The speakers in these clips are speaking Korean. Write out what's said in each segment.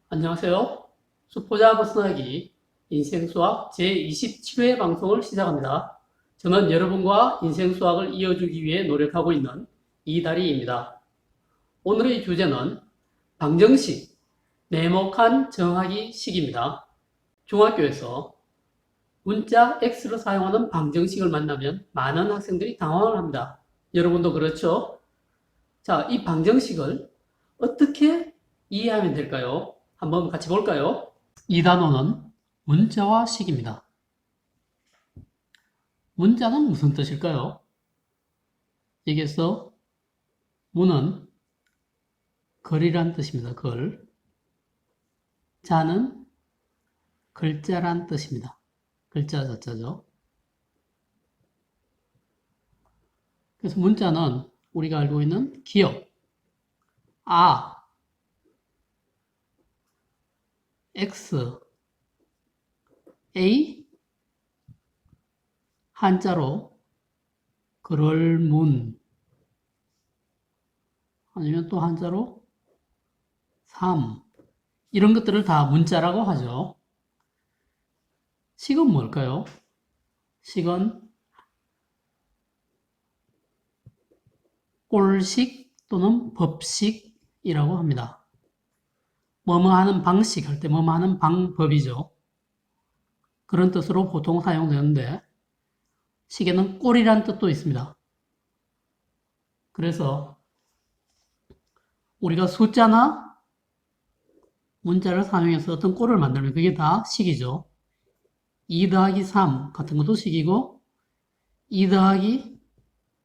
안녕하세요. 수포자 벗어나기 인생수학 제27회 방송을 시작합니다. 저는 여러분과 인생수학을 이어주기 위해 노력하고 있는 이다리입니다. 오늘의 주제는 방정식, 네모칸 정하기 식입니다. 중학교에서 문자 X를 사용하는 방정식을 만나면 많은 학생들이 당황을 합니다. 여러분도 그렇죠? 자, 이 방정식을 어떻게 이해하면 될까요? 한번 같이 볼까요? 이 단어는 문자와 식입니다. 문자는 무슨 뜻일까요? 여기서 문은 글이란 뜻입니다. 글. 자는 글자란 뜻입니다. 글자 자자죠. 그래서 문자는 우리가 알고 있는 기억, X, A, 한자로 그럴 문, 아니면 또 한자로 삼, 이런 것들을 다 문자라고 하죠. 식은 뭘까요? 식은 꼴식 또는 법식이라고 합니다. 뭐뭐 하는 방식 할 때 뭐뭐 하는 방법이죠. 그런 뜻으로 보통 사용되는데 식에는 꼴이란 뜻도 있습니다. 그래서 우리가 숫자나 문자를 사용해서 어떤 꼴을 만들면 그게 다 식이죠. 2 더하기 3 같은 것도 식이고 2 더하기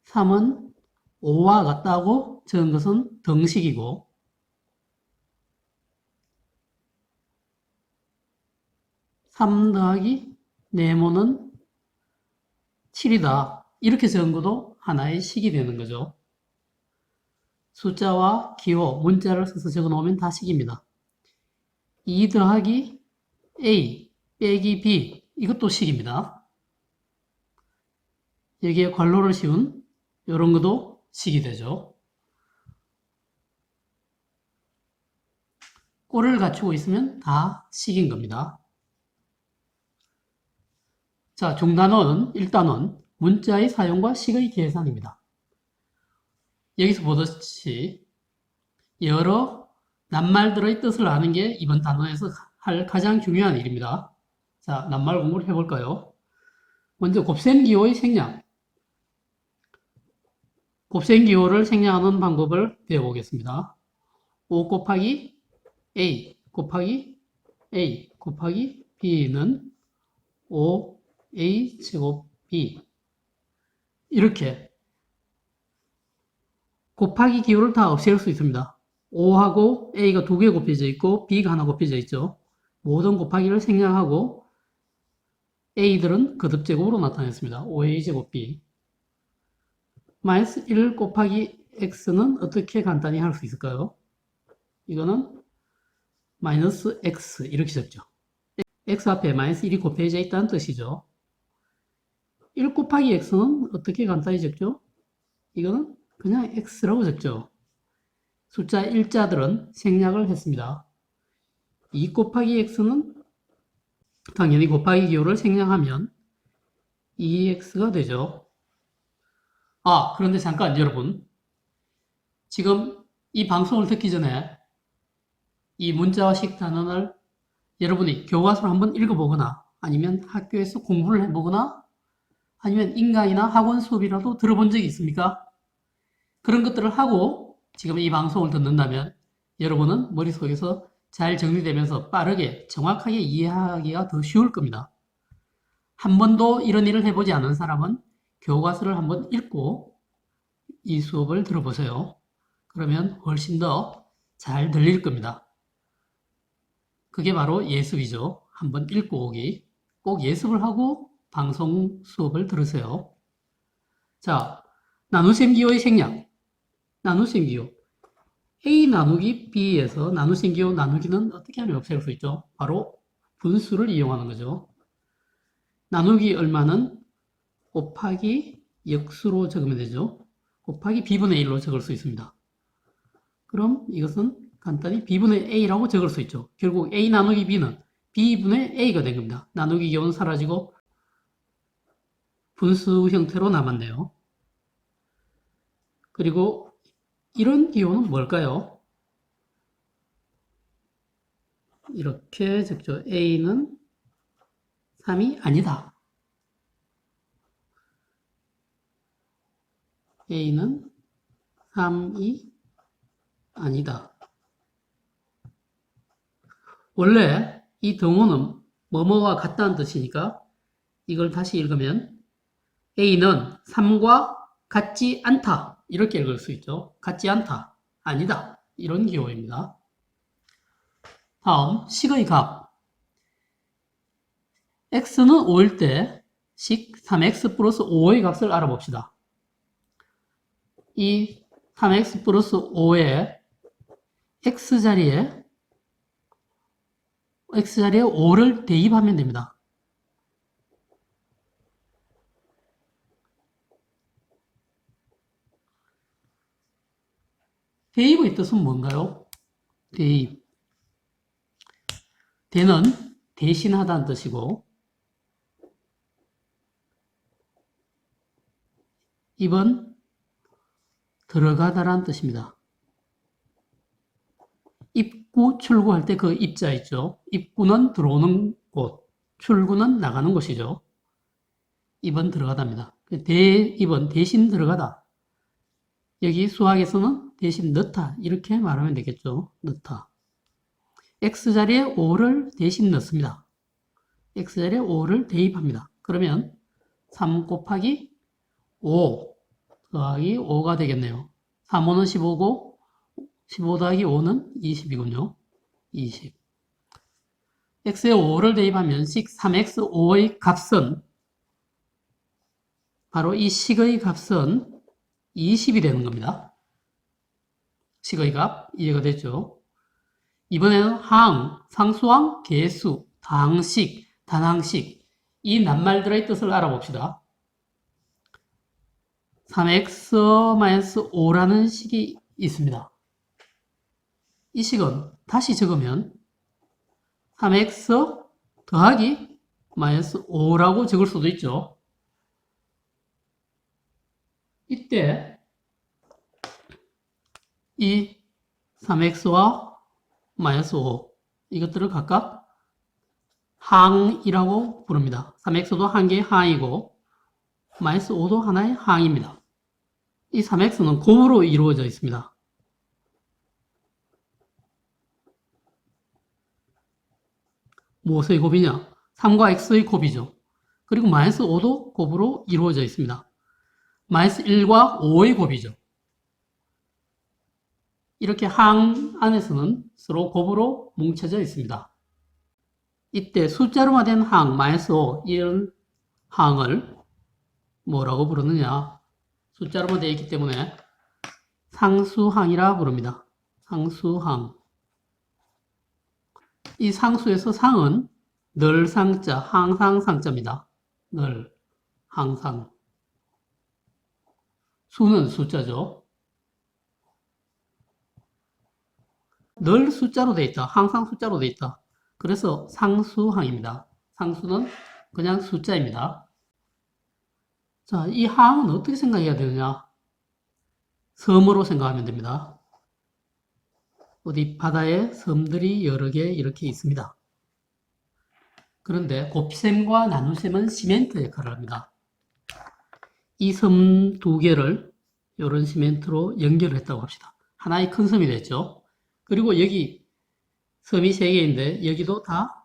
3은 5와 같다고 적은 것은 등식이고 3 더하기 네모는 7이다. 이렇게 적은 것도 하나의 식이 되는 거죠. 숫자와 기호, 문자를 써서 적어 놓으면 다 식입니다. 2 더하기 A 빼기 B 이것도 식입니다. 여기에 괄호를 씌운 이런 것도 식이 되죠. 꼴을 갖추고 있으면 다 식인 겁니다. 자, 중단원 1단원 문자의 사용과 식의 계산입니다. 여기서 보듯이 여러 낱말들의 뜻을 아는 게 이번 단원에서 할 가장 중요한 일입니다. 자, 낱말 공부를 해볼까요? 먼저 곱셈기호의 생략. 곱셈기호를 생략하는 방법을 배워보겠습니다. 5 곱하기 A 곱하기 A 곱하기 B는 5A 제곱 B 이렇게 곱하기 기호를 다 없앨 수 있습니다. 5하고 A가 2개 곱해져 있고 B가 하나 곱해져 있죠. 모든 곱하기를 생략하고 A들은 거듭제곱으로 나타냈습니다. 5A 제곱 B 마이너스 1 곱하기 X는 어떻게 간단히 할 수 있을까요? 이거는 마이너스 X 이렇게 적죠. X 앞에 마이너스 1이 곱해져 있다는 뜻이죠. 1 곱하기 X는 어떻게 간단히 적죠? 이거는 그냥 X라고 적죠. 숫자 1자들은 생략을 했습니다. 2 곱하기 X는 당연히 곱하기 기호를 생략하면 2X가 되죠. 그런데 잠깐 여러분. 지금 이 방송을 듣기 전에 이 문자와 식 단원을 여러분이 교과서를 한번 읽어보거나 아니면 학교에서 공부를 해보거나 아니면 인강이나 학원 수업이라도 들어본 적이 있습니까? 그런 것들을 하고 지금 이 방송을 듣는다면 여러분은 머릿속에서 잘 정리되면서 빠르게 정확하게 이해하기가 더 쉬울 겁니다. 한 번도 이런 일을 해보지 않은 사람은 교과서를 한번 읽고 이 수업을 들어보세요. 그러면 훨씬 더 잘 들릴 겁니다. 그게 바로 예습이죠. 한번 읽고 오기. 꼭 예습을 하고 방송 수업을 들으세요. 자, 나눗셈 기호의 생략. 나눗셈 기호. A 나누기 B에서 나눗셈 기호 나누기는 어떻게 하면 없앨 수 있죠? 바로 분수를 이용하는 거죠. 나누기 얼마는 곱하기 역수로 적으면 되죠. 곱하기 B분의 1로 적을 수 있습니다. 그럼 이것은 간단히 B분의 A라고 적을 수 있죠. 결국 A 나누기 B는 B분의 A가 된 겁니다. 나누기 기호는 사라지고 분수 형태로 남았네요. 그리고 이런 기호는 뭘까요? 이렇게 적죠. A는 3이 아니다. A는 3이 아니다. 원래 이 등호는 뭐뭐와 같다는 뜻이니까 이걸 다시 읽으면 A는 3과 같지 않다. 이렇게 읽을 수 있죠. 같지 않다. 아니다. 이런 기호입니다. 다음 식의 값. x는 5일 때 식 3x 플러스 5의 값을 알아봅시다. 이 3x 플러스 5의 x자리에 5를 대입하면 됩니다. 대입의 뜻은 뭔가요? 대입. 대는 대신하다는 뜻이고, 입은 들어가다라는 뜻입니다. 입구, 출구할 때 그 입자 있죠? 입구는 들어오는 곳, 출구는 나가는 곳이죠. 입은 들어가답니다. 대입은 대신 들어가다. 여기 수학에서는 대신 넣다. 이렇게 말하면 되겠죠. 넣다. x자리에 5를 대신 넣습니다. x자리에 5를 대입합니다. 그러면 3 곱하기 5 더하기 5가 되겠네요. 3, 5는 15고 15 더하기 5는 20이군요. 20. x에 5를 대입하면 식 3x5의 값은 바로 이 식의 값은 20이 되는 겁니다. 식의 값 이해가 됐죠? 이번에는 항, 상수항, 계수, 다항식, 단항식 이 낱말들의 뜻을 알아봅시다. 3x-5라는 식이 있습니다. 이 식은 다시 적으면 3x 더하기 마이너스 5라고 적을 수도 있죠. 이때 이 3x와 마이너스 5 이것들을 각각 항이라고 부릅니다. 3x도 한 개의 항이고 마이너스 5도 하나의 항입니다. 이 3x는 곱으로 이루어져 있습니다. 무엇의 곱이냐? 3과 x의 곱이죠. 그리고 마이너스 5도 곱으로 이루어져 있습니다. 마이너스 1과 5의 곱이죠. 이렇게 항 안에서는 서로 곱으로 뭉쳐져 있습니다. 이때 숫자로만 된 항, 마이너스 5, 이런 항을 뭐라고 부르느냐? 숫자로만 되어 있기 때문에 상수항이라 부릅니다. 상수항. 이 상수에서 상은 늘 상자, 항상 상자입니다. 늘, 항상. 수는 숫자죠. 늘 숫자로 되어 있다. 항상 숫자로 되어 있다. 그래서 상수항입니다. 상수는 그냥 숫자입니다. 자, 이 항은 어떻게 생각해야 되느냐? 섬으로 생각하면 됩니다. 어디 바다에 섬들이 여러 개 이렇게 있습니다. 그런데 곱셈과 나눗셈은 시멘트 역할을 합니다. 이 섬 두 개를 이런 시멘트로 연결했다고 합시다. 하나의 큰 섬이 됐죠. 그리고 여기 섬이 세 개인데 여기도 다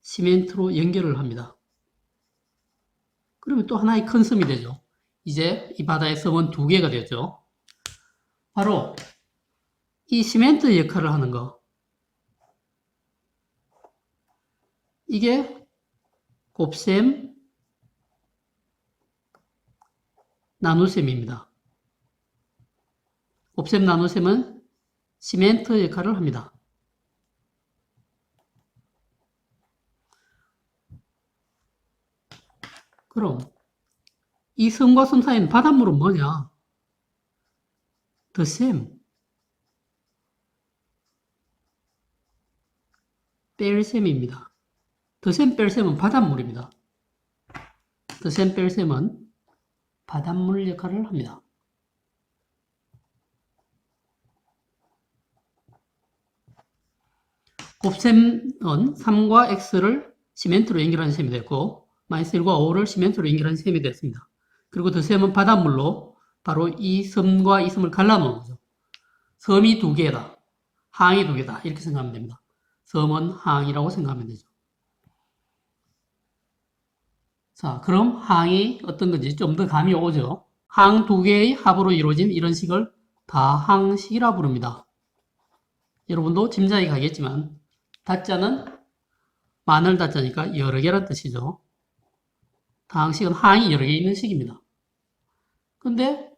시멘트로 연결을 합니다. 그러면 또 하나의 큰 섬이 되죠. 이제 이 바다의 섬은 두 개가 되죠. 바로 이 시멘트 역할을 하는 거. 이게 곱셈, 나눗셈입니다. 곱셈, 나눗셈은 시멘트 역할을 합니다. 그럼 이 섬과 섬 사이는 바닷물은 뭐냐? The same. 뺄셈입니다. 덧셈 뺄셈은 바닷물입니다. 덧셈 뺄셈은 바닷물 역할을 합니다. 곱셈은 3과 x를 시멘트로 연결하는 셈이 됐고 마이너스 1과 5를 시멘트로 연결하는 셈이 됐습니다. 그리고 덧셈은 바닷물로 바로 이 섬과 이 섬을 갈라놓은 거죠. 섬이 두 개다. 항이 두 개다. 이렇게 생각하면 됩니다. 섬은 항이라고 생각하면 되죠. 자, 그럼 항이 어떤 건지 좀 더 감이 오죠. 항 두 개의 합으로 이루어진 이런 식을 다항식이라 부릅니다. 여러분도 짐작이 가겠지만 다자는 많을 다자니까 여러 개란 뜻이죠. 다항식은 항이 여러 개 있는 식입니다. 근데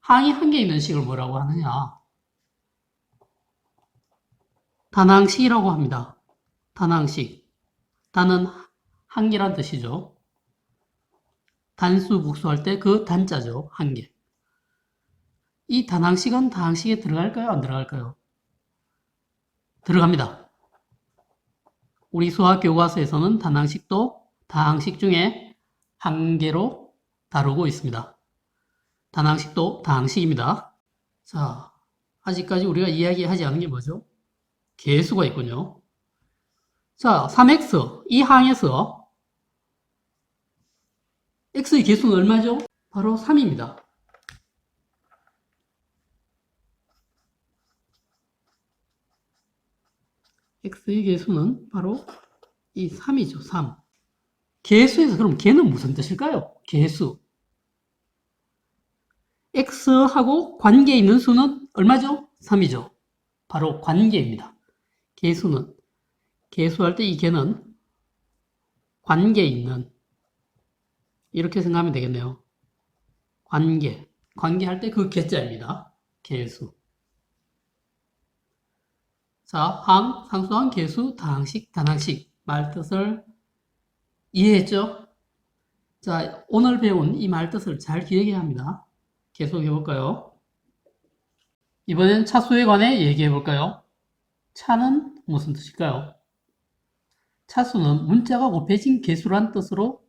항이 한 개 있는 식을 뭐라고 하느냐? 단항식이라고 합니다. 단항식. 단은 한 개란 뜻이죠. 단수 복수할 때 그 단자죠. 한 개. 이 단항식은 다항식에 들어갈까요? 안 들어갈까요? 들어갑니다. 우리 수학 교과서에서는 단항식도 다항식 중에 한 개로 다루고 있습니다. 단항식도 다항식입니다. 자, 아직까지 우리가 이야기하지 않은 게 뭐죠? 계수가 있군요. 자, 3x, 이 항에서 x의 계수는 얼마죠? 바로 3입니다. x의 계수는 바로 이 3이죠. 3. 계수에서 그럼 걔는 무슨 뜻일까요? 계수. x하고 관계 있는 수는 얼마죠? 3이죠. 바로 관계입니다. 계수는 계수할 때 이 걔는 관계 있는 이렇게 생각하면 되겠네요. 관계할 때 그 계자입니다. 계수. 자, 항, 상수항, 계수, 다항식, 단항식 말뜻을 이해했죠? 자, 오늘 배운 이 말뜻을 잘 기억해야 합니다. 계속해 볼까요? 이번엔 차수에 관해 얘기해 볼까요? 차는 무슨 뜻일까요? 차수는 문자가 곱해진 개수란 뜻으로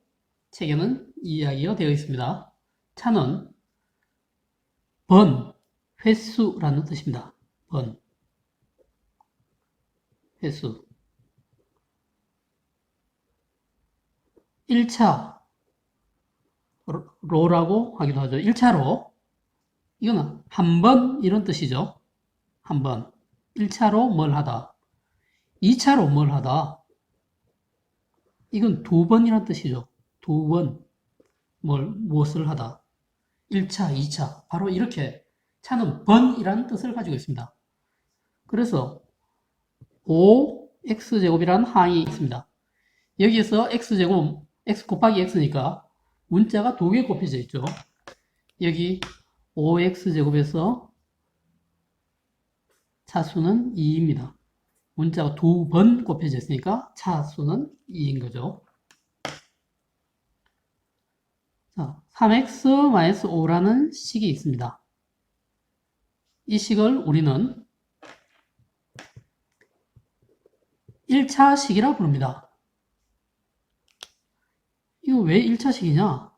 책에는 이야기가 되어 있습니다. 차는 번, 횟수라는 뜻입니다. 번, 횟수. 1차 로라고 하기도 하죠. 1차로. 이거는 한 번 이런 뜻이죠. 한 번. 1차로 뭘 하다. 2차로 뭘 하다. 이건 두 번이란 뜻이죠. 두 번. 무엇을 하다. 1차, 2차. 바로 이렇게 차는 번이라는 뜻을 가지고 있습니다. 그래서 5x제곱이라는 항이 있습니다. 여기에서 x제곱, x 곱하기 x니까 문자가 두 개 곱해져 있죠. 여기 5x제곱에서 차수는 2입니다. 문자가 두 번 곱해져 있으니까 차수는 2인 거죠. 자, 3x-5라는 식이 있습니다. 이 식을 우리는 1차 식이라 부릅니다. 이거 왜 1차 식이냐?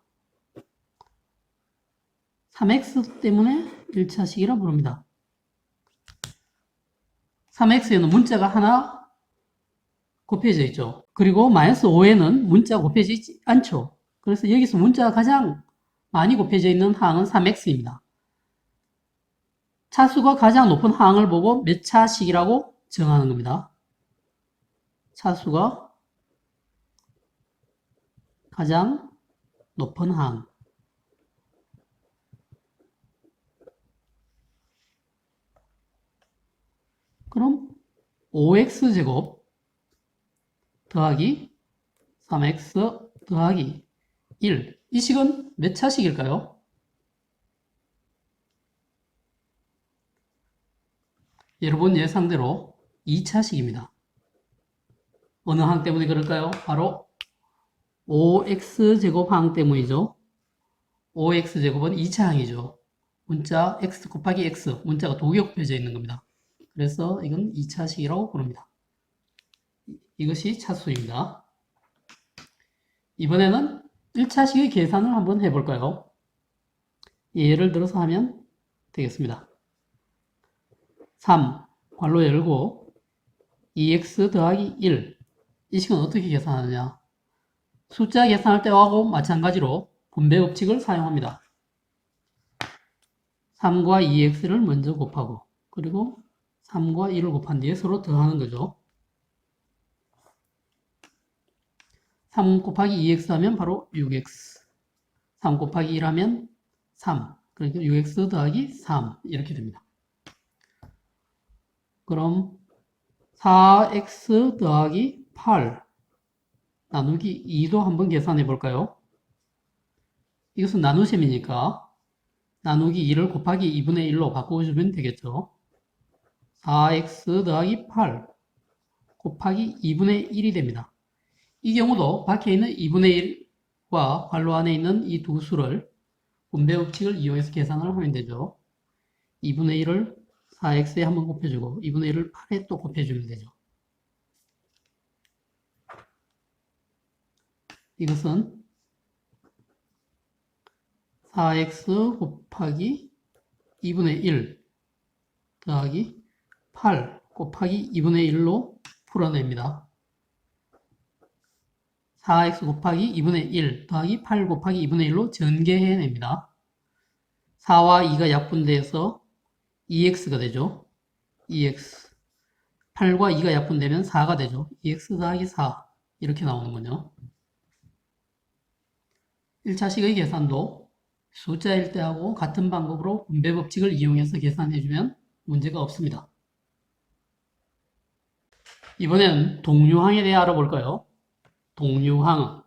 3x 때문에 1차 식이라 부릅니다. 3x에는 문자가 하나 곱해져 있죠. 그리고 마이너스 5에는 문자가 곱해지지 않죠. 그래서 여기서 문자가 가장 많이 곱해져 있는 항은 3x입니다. 차수가 가장 높은 항을 보고 몇 차식이라고 정하는 겁니다. 차수가 가장 높은 항. 그럼 5x제곱 더하기 3x 더하기 1. 이 식은 몇 차식일까요? 여러분 예상대로 2차식입니다. 어느 항 때문에 그럴까요? 바로 5x제곱 항 때문이죠. 5x제곱은 2차 항이죠. 문자 x 곱하기 x, 문자가 두 개 곱해져 있는 겁니다. 그래서 이건 2차식이라고 부릅니다. 이것이 차수입니다. 이번에는 1차식의 계산을 한번 해볼까요? 예를 들어서 하면 되겠습니다. 3, 괄호 열고 2x 더하기 1. 이 식은 어떻게 계산하느냐? 숫자 계산할 때하고 마찬가지로 분배 법칙을 사용합니다. 3과 2x를 먼저 곱하고 그리고 3과 1을 곱한 뒤에 서로 더하는 거죠. 3 곱하기 2x 하면 바로 6x. 3 곱하기 1 하면 3. 그러니까 6x 더하기 3 이렇게 됩니다. 그럼 4x 더하기 8 나누기 2도 한번 계산해 볼까요? 이것은 나누셈이니까 나누기 2를 곱하기 2분의 1로 바꿔주면 되겠죠. 4x 더하기 8 곱하기 2분의 1이 됩니다. 이 경우도 밖에 있는 2분의 1과 괄호 안에 있는 이 두 수를 분배 법칙을 이용해서 계산을 하면 되죠. 2분의 1을 4x에 한번 곱해주고 2분의 1을 8에 또 곱해주면 되죠. 이것은 4x 곱하기 2분의 1 더하기 8 곱하기 2분의 1로 풀어냅니다. 4x 곱하기 2분의 1 더하기 8 곱하기 2분의 1로 전개해냅니다. 4와 2가 약분돼서 2x가 되죠. 2x 8과 2가 약분되면 4가 되죠. 2x 더하기 4 이렇게 나오는군요. 1차식의 계산도 숫자일 때하고 같은 방법으로 분배 법칙을 이용해서 계산해주면 문제가 없습니다. 이번엔 동류항에 대해 알아볼까요? 동류항.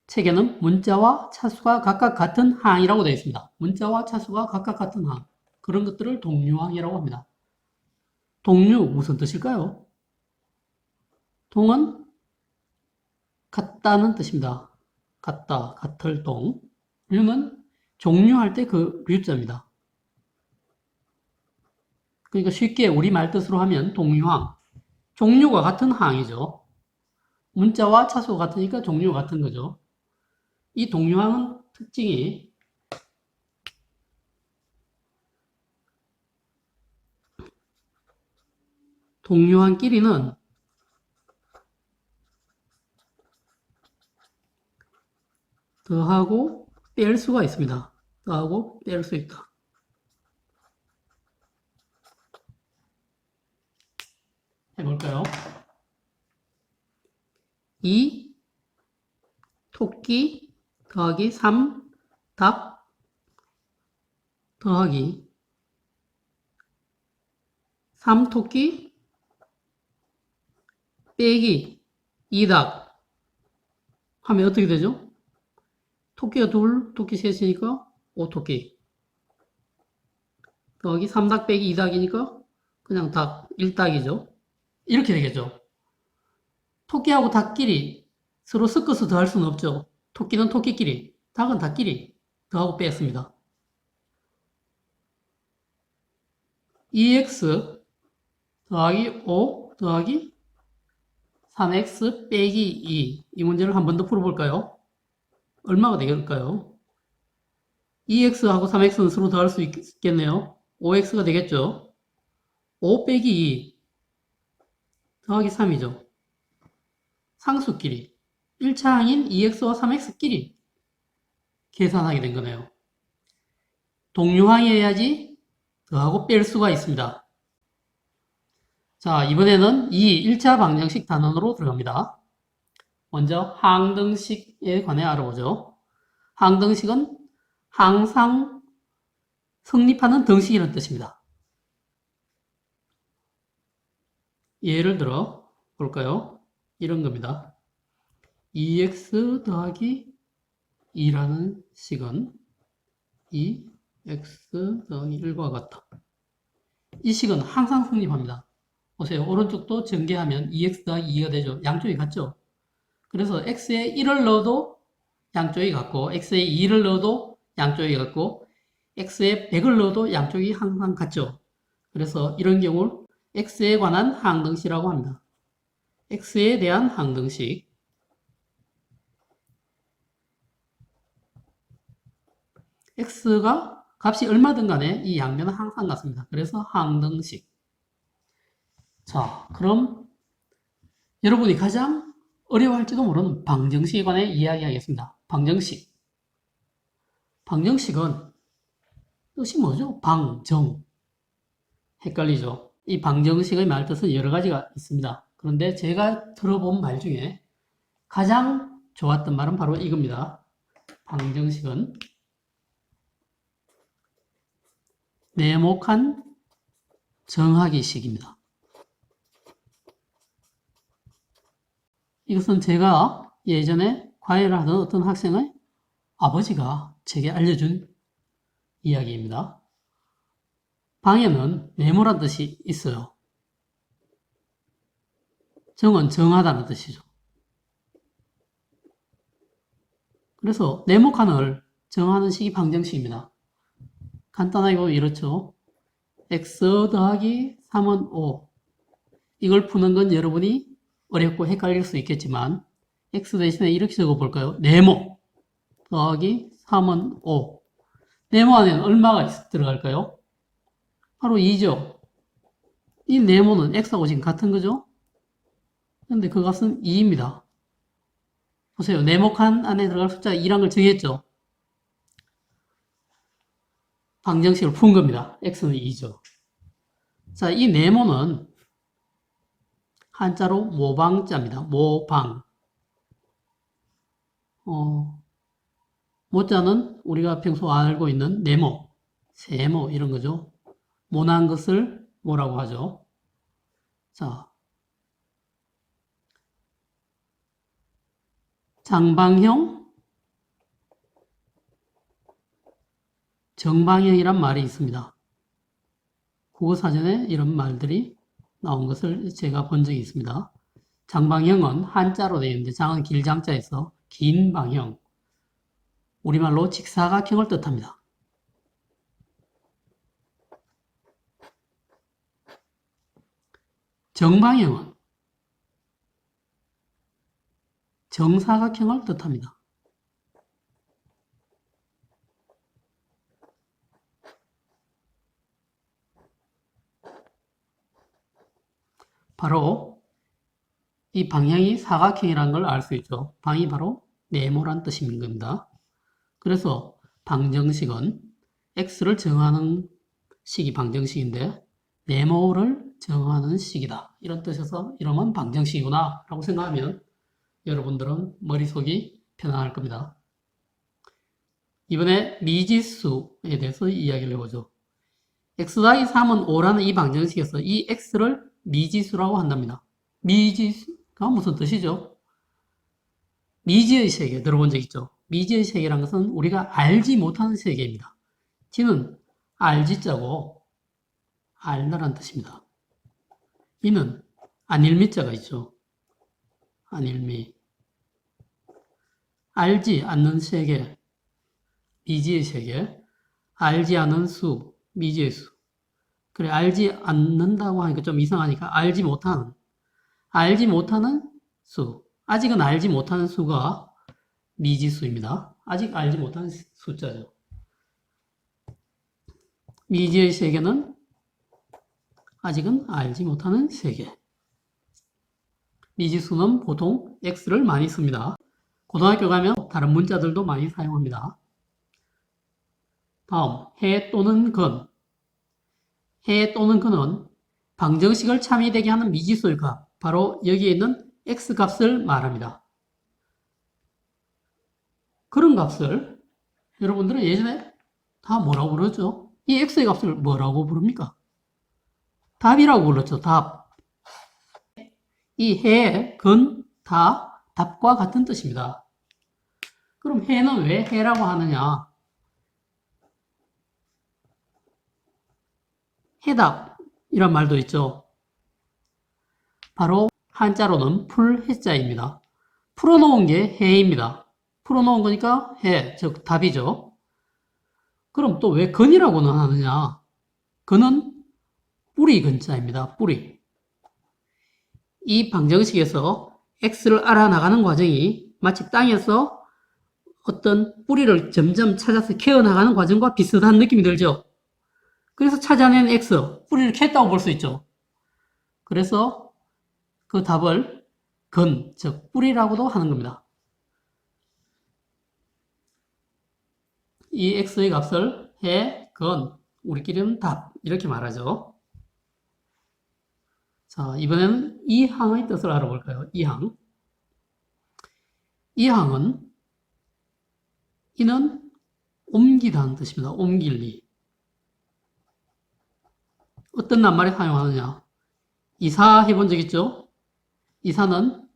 책에는 문자와 차수가 각각 같은 항이라고 되어 있습니다. 문자와 차수가 각각 같은 항. 그런 것들을 동류항이라고 합니다. 동류 무슨 뜻일까요? 동은 같다는 뜻입니다. 같다, 같을 동. 류는 종류할 때 그 류자입니다. 그러니까 쉽게 우리말 뜻으로 하면 동류항. 종류가 같은 항이죠. 문자와 차수가 같으니까 종류가 같은 거죠. 이 동류항은 특징이 동류항끼리는 더하고 뺄 수가 있습니다. 더하고 뺄 수 있다. 해볼까요? 2 토끼 더하기 3 닭 더하기 3 토끼 빼기 2닭 하면 어떻게 되죠? 토끼가 둘, 토끼 셋이니까 5토끼 더하기 3닭 빼기 2닭이니까 그냥 닭 1닭이죠. 이렇게 되겠죠. 토끼하고 닭끼리 서로 섞어서 더할 수는 없죠. 토끼는 토끼끼리, 닭은 닭끼리 더하고 뺐습니다. 2x 더하기 5 더하기 3x 빼기 2. 이 문제를 한 번 더 풀어볼까요? 얼마가 되겠을까요? 2x하고 3x는 서로 더할 수 있겠네요. 5x가 되겠죠. 5 빼기 2 더하기 3이죠. 상수끼리 1차 항인 2x와 3x끼리 계산하게 된 거네요. 동류항이어야지 더하고 뺄 수가 있습니다. 자, 이번에는 이 1차 방정식 단원으로 들어갑니다. 먼저 항등식에 관해 알아보죠. 항등식은 항상 성립하는 등식이라는 뜻입니다. 예를 들어 볼까요? 이런 겁니다. 2x 더하기 2라는 식은 2x 더하기 1과 같다. 이 식은 항상 성립합니다. 보세요. 오른쪽도 전개하면 2x 더하기 2가 되죠. 양쪽이 같죠? 그래서 x에 1을 넣어도 양쪽이 같고 x에 2를 넣어도 양쪽이 같고 x에 100을 넣어도 양쪽이 항상 같죠. 그래서 이런 경우를 x에 관한 항등식이라고 합니다. x에 대한 항등식. x가 값이 얼마든 간에 이 양면은 항상 같습니다. 그래서 항등식. 자, 그럼 여러분이 가장 어려워할지도 모르는 방정식에 관해 이야기하겠습니다. 방정식. 방정식은 뜻이 뭐죠? 방정. 헷갈리죠? 이 방정식의 말뜻은 여러 가지가 있습니다. 그런데 제가 들어본 말 중에 가장 좋았던 말은 바로 이겁니다. 방정식은 네모칸 정하기식입니다. 이것은 제가 예전에 과외를 하던 어떤 학생의 아버지가 제게 알려준 이야기입니다. 방에는 네모란 뜻이 있어요. 정은 정하다는 뜻이죠. 그래서 네모칸을 정하는 식이 방정식입니다. 간단하게 보면 이렇죠. x 더하기 3은 5. 이걸 푸는 건 여러분이 어렵고 헷갈릴 수 있겠지만 x 대신에 이렇게 적어볼까요? 네모 더하기 3은 5. 네모 안에는 얼마가 들어갈까요? 바로 2죠. 이 네모는 x하고 지금 같은 거죠? 근데 그 값은 2입니다. 보세요. 네모칸 안에 들어갈 숫자 2란 걸 정했죠? 방정식을 푼 겁니다. x는 2죠. 자, 이 네모는 한자로 모방자입니다. 모방. 모자는 우리가 평소 알고 있는 네모, 세모 이런 거죠. 모난 것을 뭐라고 하죠? 자, 장방형, 정방형이란 말이 있습니다. 국어사전에 이런 말들이 나온 것을 제가 본 적이 있습니다. 장방형은 한자로 되어 있는데 장은 길장자에서 긴 방형, 우리말로 직사각형을 뜻합니다. 정방형은 정사각형을 뜻합니다. 바로 이 방향이 사각형이라는 걸 알 수 있죠. 방이 바로 네모란 뜻인 겁니다. 그래서 방정식은 x를 정하는 식이 방정식인데 네모를 정하는 식이다. 이런 뜻에서 이러면 방정식이구나 라고 생각하면 여러분들은 머릿속이 편안할 겁니다. 이번에 미지수에 대해서 이야기를 해보죠. x 더하기 3은 5라는 이 방정식에서 이 x를 미지수라고 한답니다. 미지수가 무슨 뜻이죠? 미지의 세계 들어본 적 있죠? 미지의 세계란 것은 우리가 알지 못하는 세계입니다. 지는 알지자고 알다란 뜻입니다. 이는 안일미자가 있죠. 안일미. 알지 않는 세계, 미지의 세계. 알지 않은 수, 미지의 수. 그래, 알지 않는다고 하니까 좀 이상하니까 알지 못하는 수. 아직은 알지 못하는 수가 미지수입니다. 아직 알지 못하는 숫자죠. 미지의 세계는 아직은 알지 못하는 세계. 미지수는 보통 x를 많이 씁니다. 고등학교 가면 다른 문자들도 많이 사용합니다. 다음, 해 또는 근. 해 또는 근은 방정식을 참이되게 하는 미지수의 값, 바로 여기에 있는 x값을 말합니다. 그런 값을 여러분들은 예전에 다 뭐라고 부르죠? 이 x의 값을 뭐라고 부릅니까? 답이라고 불렀죠. 답. 이 해, 근, 다 답과 같은 뜻입니다. 그럼 해는 왜 해라고 하느냐? 해답이란 말도 있죠. 바로 한자로는 풀해자입니다. 풀어놓은 게 해입니다. 풀어놓은 거니까 해, 즉 답이죠. 그럼 또 왜 근이라고는 하느냐? 근은 뿌리 근자입니다. 뿌리. 이 방정식에서 x를 알아나가는 과정이 마치 땅에서 어떤 뿌리를 점점 찾아서 캐어나가는 과정과 비슷한 느낌이 들죠. 그래서 찾아낸 x, 뿌리를 캤다고 볼 수 있죠. 그래서 그 답을 근, 즉 뿌리라고도 하는 겁니다. 이 x의 값을 해, 근, 우리끼리는 답 이렇게 말하죠. 자, 이번에는 이 항의 뜻을 알아볼까요? 이 항. 이 항은 이는 옮기다는 뜻입니다. 옮길리. 어떤 낱말에 사용하느냐? 이사해 본 적 있죠? 이사는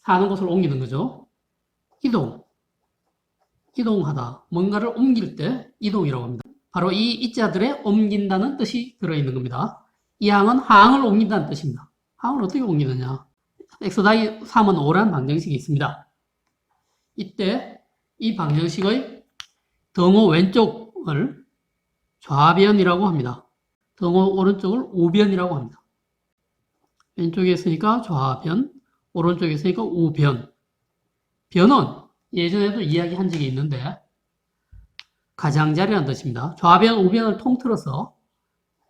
사는 곳을 옮기는 거죠. 이동하다. 뭔가를 옮길 때 이동이라고 합니다. 바로 이 이자들에 옮긴다는 뜻이 들어있는 겁니다. 이 항은 항을 옮긴다는 뜻입니다. 항을 어떻게 옮기느냐? x 더하기 3은 5라는 방정식이 있습니다. 이때 이 방정식의 등호 왼쪽을 좌변이라고 합니다. 등호 오른쪽을 우변이라고 합니다. 왼쪽에 있으니까 좌변, 오른쪽에 있으니까 우변. 변은 예전에도 이야기한 적이 있는데 가장자리라는 뜻입니다. 좌변, 우변을 통틀어서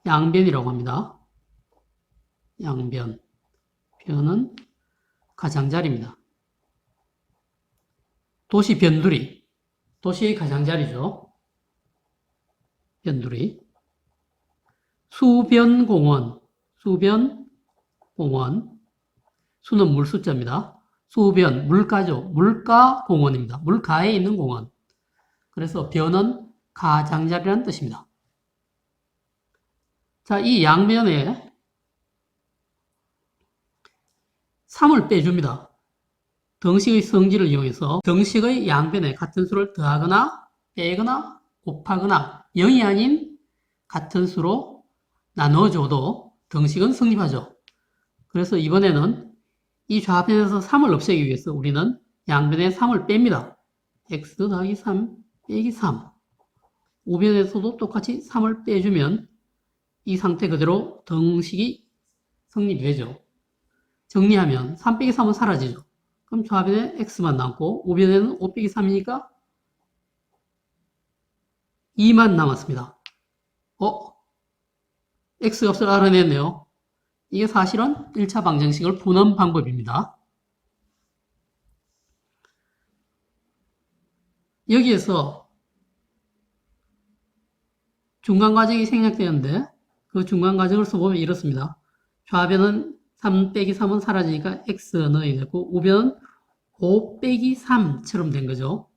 양변이라고 합니다. 양변. 변은 가장자리입니다. 도시 변두리. 도시의 가장자리죠. 변두리. 수변공원. 수변공원. 수는 물수자입니다. 수변, 물가죠. 물가공원입니다. 물가에 있는 공원. 그래서 변은 가장자리라는 뜻입니다. 자, 이 양변에 3을 빼줍니다. 등식의 성질을 이용해서 등식의 양변에 같은 수를 더하거나 빼거나 곱하거나 0이 아닌 같은 수로 나눠줘도 등식은 성립하죠. 그래서 이번에는 이 좌변에서 3을 없애기 위해서 우리는 양변에 3을 뺍니다. x 더하기 3 빼기 3. 우변에서도 똑같이 3을 빼주면 이 상태 그대로 등식이 성립되죠. 정리하면 3 빼기 3은 사라지죠. 그럼 좌변에 x만 남고 우변에는 5 빼기 3이니까 2만 남았습니다. x 값을 알아냈네요. 이게 사실은 1차 방정식을 푸는 방법입니다. 여기에서 중간 과정이 생략되는데 그 중간 과정을 써보면 이렇습니다. 좌변은 3 빼기 3은 사라지니까 x는 됐고 우변은 5 빼기 3처럼 된 거죠.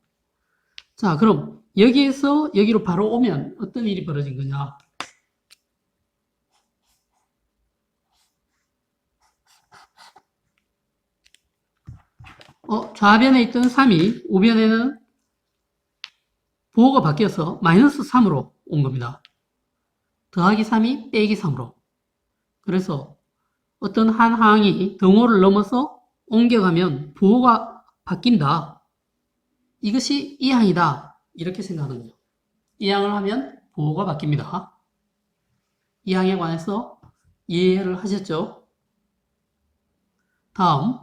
자, 그럼 여기에서 여기로 바로 오면 어떤 일이 벌어진 거냐? 좌변에 있던 3이 우변에는 부호가 바뀌어서 마이너스 3으로 온 겁니다. 더하기 3이 빼기 3으로. 그래서 어떤 한 항이 등호를 넘어서 옮겨가면 부호가 바뀐다. 이것이 이 항이다. 이렇게 생각하는 거죠. 이 항을 하면 부호가 바뀝니다. 이 항에 관해서 이해를 하셨죠? 다음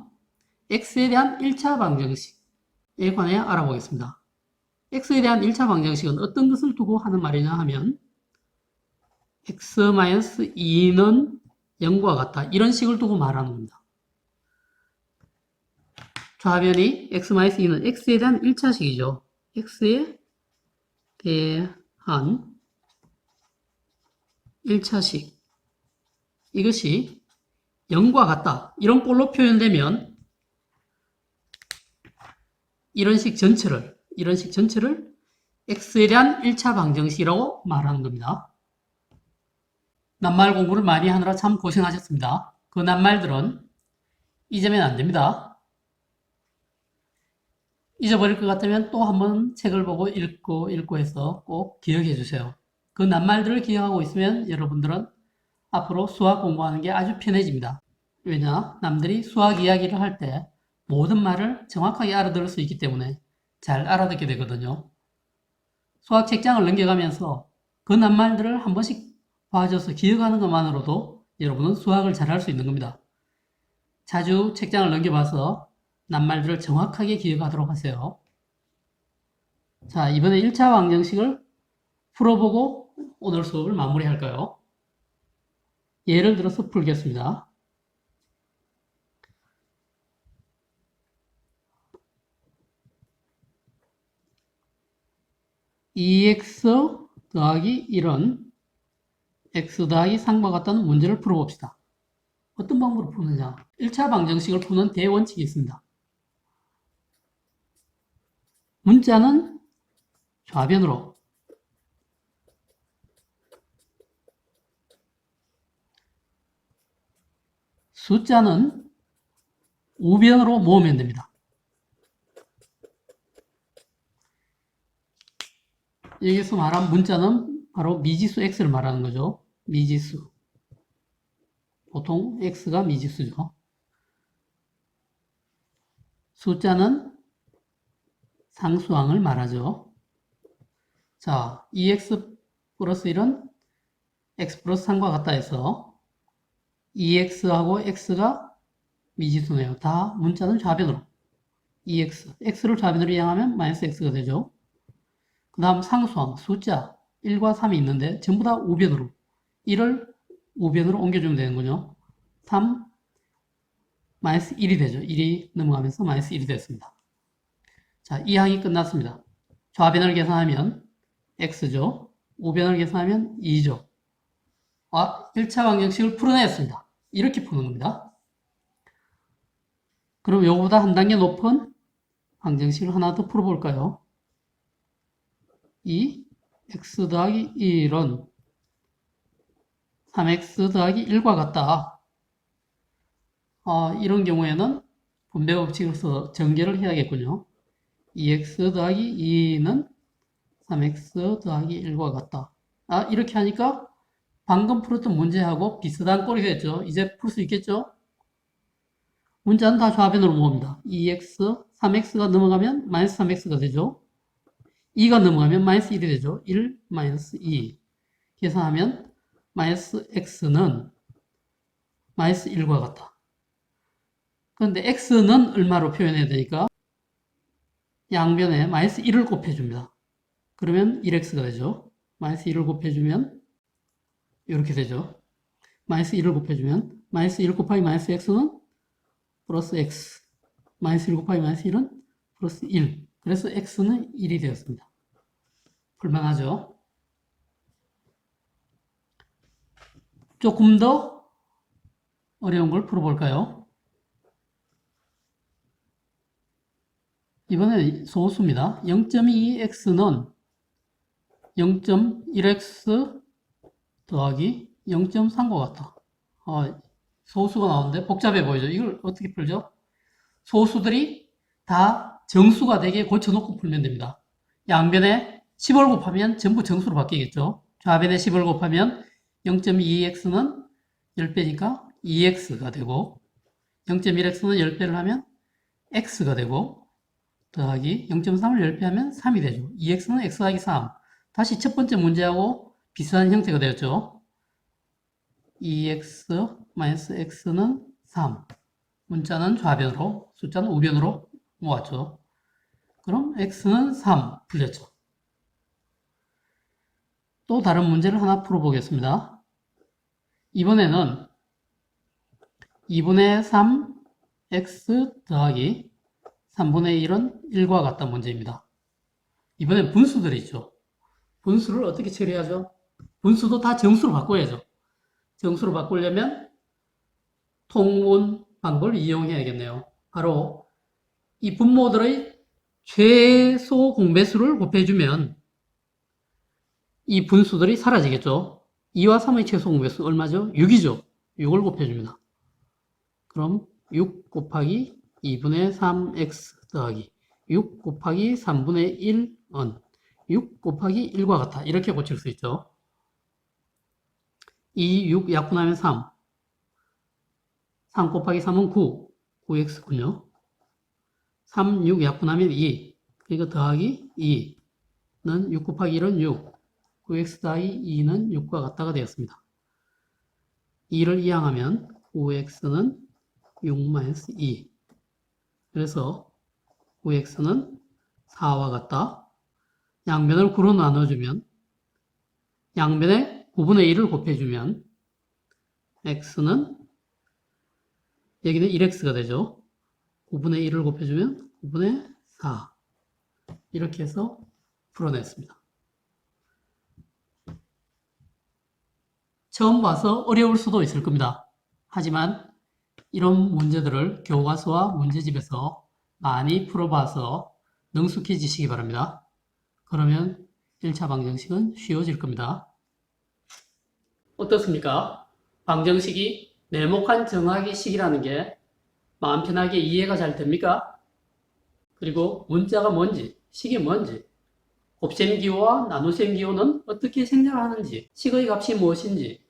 x에 대한 1차 방정식에 관해 알아보겠습니다. x에 대한 1차 방정식은 어떤 것을 두고 하는 말이냐 하면 x-2는 0과 같다. 이런 식을 두고 말하는 겁니다. 좌변이 x-2는 x에 대한 1차식이죠. x에 대한 1차식. 이것이 0과 같다. 이런 꼴로 표현되면 이런 식 전체를 x에 대한 1차 방정식이라고 말하는 겁니다. 낱말 공부를 많이 하느라 참 고생하셨습니다. 그 낱말들은 잊으면 안 됩니다. 잊어버릴 것 같으면 또 한번 책을 보고 읽고 해서 꼭 기억해 주세요. 그 낱말들을 기억하고 있으면 여러분들은 앞으로 수학 공부하는 게 아주 편해집니다. 왜냐? 남들이 수학 이야기를 할 때 모든 말을 정확하게 알아들을 수 있기 때문에 잘 알아듣게 되거든요. 수학 책장을 넘겨가면서 그 낱말들을 한 번씩 봐줘서 기억하는 것만으로도 여러분은 수학을 잘할 수 있는 겁니다. 자주 책장을 넘겨봐서 낱말들을 정확하게 기억하도록 하세요. 자, 이번에 1차 방정식을 풀어보고 오늘 수업을 마무리할까요? 예를 들어서 풀겠습니다. EX 더하기 1은 X 더하기 3과 같다는 문제를 풀어봅시다. 어떤 방법으로 푸느냐? 1차 방정식을 푸는 대원칙이 있습니다. 문자는 좌변으로, 숫자는 우변으로 모으면 됩니다. 여기서 말한 문자는 바로 미지수 x를 말하는 거죠. 미지수. 보통 x가 미지수죠. 숫자는 상수항을 말하죠. 자, 2x 플러스 1은 x 플러스 3과 같다 해서 2x하고 x가 미지수네요. 다 문자는 좌변으로. 2x, x를 좌변으로 이항하면 마이너스 x가 되죠. 그 다음 상수항, 숫자 1과 3이 있는데 전부 다 우변으로. 1을 우변으로 옮겨주면 되는군요. 3, 마이너스 1이 되죠. 1이 넘어가면서 마이너스 1이 됐습니다. 자, 이 항이 끝났습니다. 좌변을 계산하면 x죠. 우변을 계산하면 2죠. 1차 방정식을 풀어냈습니다. 이렇게 푸는 겁니다. 그럼 요거보다 한 단계 높은 방정식을 하나 더 풀어볼까요? 이 x 더하기 1은 3x 더하기 1과 같다. 이런 경우에는 분배 법칙을 써서 전개를 해야겠군요. 2x 더하기 2는 3x 더하기 1과 같다. 이렇게 하니까 방금 풀었던 문제하고 비슷한 꼴이 됐죠. 이제 풀 수 있겠죠? 문자는 다 좌변으로 모읍니다. 2x, 3x가 넘어가면 마이너스 3x가 되죠. 2가 넘어가면 마이너스 1이 되죠. 1, 마이너스 2. 계산하면 마이너스 x는 마이너스 1과 같다. 그런데 x는 얼마로 표현해야 되니까 양변에 마이너스 1을 곱해줍니다. 그러면 1x가 되죠. 마이너스 1을 곱해주면 이렇게 되죠. 마이너스 1을 곱해주면 마이너스 1 곱하기 마이너스 x는 플러스 x. 마이너스 1 곱하기 마이너스 1은 플러스 1. 그래서 x는 1이 되었습니다. 풀만하죠? 조금 더 어려운 걸 풀어볼까요? 이번엔 소수입니다. 0.2x는 0.1x 더하기 0.3과 같다. 소수가 나오는데 복잡해 보이죠? 이걸 어떻게 풀죠? 소수들이 다 정수가 되게 고쳐놓고 풀면 됩니다. 양변에 10을 곱하면 전부 정수로 바뀌겠죠? 좌변에 10을 곱하면 0.2x는 10배니까 2x가 되고 0.1x는 10배를 하면 x가 되고 더하기 0.3을 10배 하면 3이 되죠. 2x는 x 더하기 3. 다시 첫 번째 문제하고 비슷한 형태가 되었죠. 2x 마이너스 x는 3. 문자는 좌변으로, 숫자는 우변으로 모았죠. 그럼 x는 3 풀렸죠. 또 다른 문제를 하나 풀어보겠습니다. 이번에는 2분의 3 x 더하기 3분의 1은 1과 같다 문제입니다. 이번엔 분수들이 있죠. 분수를 어떻게 처리하죠? 분수도 다 정수로 바꿔야죠. 정수로 바꾸려면 통분 방법을 이용해야겠네요. 바로 이 분모들의 최소 공배수를 곱해주면 이 분수들이 사라지겠죠. 2와 3의 최소 공배수 얼마죠? 6이죠. 6을 곱해줍니다. 그럼 6 곱하기 2분의 3x 더하기 6 곱하기 3분의 1은 6 곱하기 1과 같아. 이렇게 고칠 수 있죠. 2, 6 약분하면 3. 3 곱하기 3은 9. 9x군요. 3, 6 약분하면 2. 그러니까 더하기 2는 6 곱하기 1은 6. 9x 더하기 2는 6과 같다가 되었습니다. 2를 이항하면 9x는 6-2. 그래서 9x는 4와 같다. 양변을 9로 나눠주면 양변에 9분의 1을 곱해주면 x는 여기는 1x가 되죠. 9분의 1을 곱해주면 9분의 4. 이렇게 해서 풀어냈습니다. 처음 봐서 어려울 수도 있을 겁니다. 하지만 이런 문제들을 교과서와 문제집에서 많이 풀어봐서 능숙해지시기 바랍니다. 그러면 1차 방정식은 쉬워질 겁니다. 어떻습니까? 방정식이 네모칸 정하기 식이라는 게 마음 편하게 이해가 잘 됩니까? 그리고 문자가 뭔지, 식이 뭔지, 곱셈 기호와 나눗셈 기호는 어떻게 생략하는지, 식의 값이 무엇인지,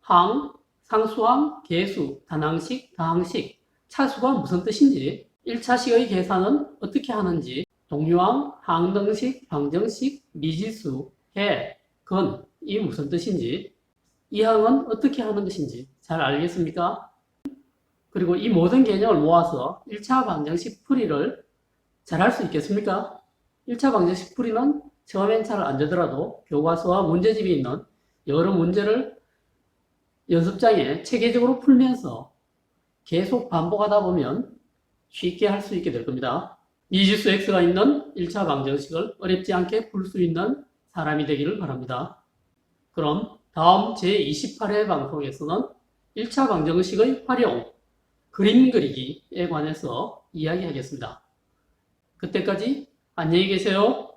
항, 상수항, 계수, 단항식, 다항식, 차수가 무슨 뜻인지, 1차식의 계산은 어떻게 하는지, 동류항, 항등식, 방정식, 미지수, 해, 근, 이 무슨 뜻인지, 이 항은 어떻게 하는 것인지 잘 알겠습니까? 그리고 이 모든 개념을 모아서 1차 방정식 풀이를 잘 할 수 있겠습니까? 1차 방정식 풀이는 처음엔 잘 안 되더라도 교과서와 문제집이 있는 여러 문제를 연습장에 체계적으로 풀면서 계속 반복하다 보면 쉽게 할 수 있게 될 겁니다. 미지수 x가 있는 1차 방정식을 어렵지 않게 풀 수 있는 사람이 되기를 바랍니다. 그럼 다음 제28회 방송에서는 1차 방정식의 활용, 그림 그리기에 관해서 이야기하겠습니다. 그때까지 안녕히 계세요.